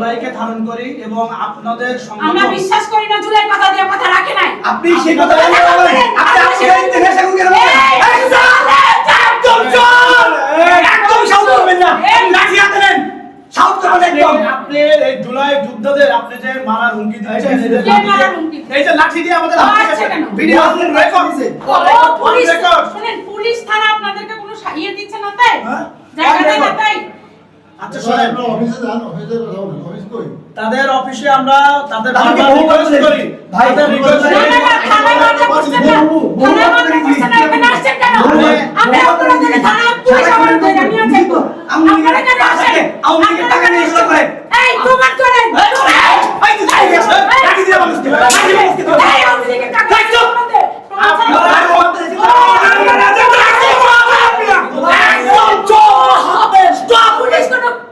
জুলাইকে ধারণ করি এবং আপনাদের আমরা বিশ্বাস করি না জুলাই কথা দিয়ে কথা রাখে নাই। আপনি সেই কথা বলেন আপনি দেখে সেগুন কেন একদম চল একদম শাউট করবেন না লাঠি হাতে নেন শাউট করবেন একদম আপনি এই জুলাই যুদ্ধদের আপনি যে মারার হুমকি দিয়েছেন এই যে লাঠি দিয়ে আমাদের হাত থেকে ভিডিও আপনাদের রেকর্ড দিয়েছে পুলিশ শুনেন পুলিশ থানা আপনাদেরকে কোনো ইয়ে দিচ্ছে না তাই জায়গা দেয় না তাই। আচ্ছা শুনেন অফিসে যান অফিসে কথা বলেন অফিস কই তাদের অফিসে আমরা তাদের তাদেরকে বারবার বহু রিকোয়েস্ট বলেছি। করি ভাই, তাদের রিকোয়েস্ট করি থানায় মামলা করছেন না থানায় মামলা করছেন না এখানে আসছেন কেন? আপনি আপনাদের থানা পুলিশ আমার ধরে নিয়ে যাইবো আপনারা কেন আসেন? আওয়ামী লীগের টাকা নিয়ে এসে করেন এই প্রমাণ করেন এই তো যাই গেছে লাঠি দিয়ে মানুষকে লাঠি মানুষকে তো এই আওয়ামী লীগের টাকা আপনাদের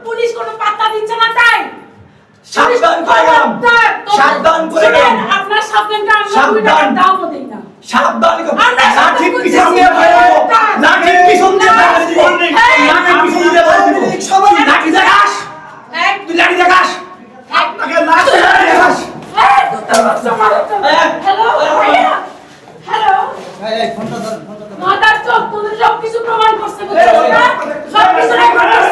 পুলিশ কোনো পাত্তা দিচ্ছে না তাই সাবধান করেন সাবধান করেন আপনার সাবধানটা আমরা সাবধান। 2 টাকা দাও দেই না সাবধান আমরা লাঠি সাবধান পিছন দিয়ে ভয় লাঠি পিছন দিয়ে ভয় লাঠি পিছন দিয়ে ভয় সবাই লাঠি দেখাস এক তুই লাঠি দেখাস আপনাকে লাঠি দেখাস হ্যালো হ্যালো মাদার চোখ তোদের সব কিছু প্রমাণ করছে বুঝছো না সব কিছু রেকর্ড করছে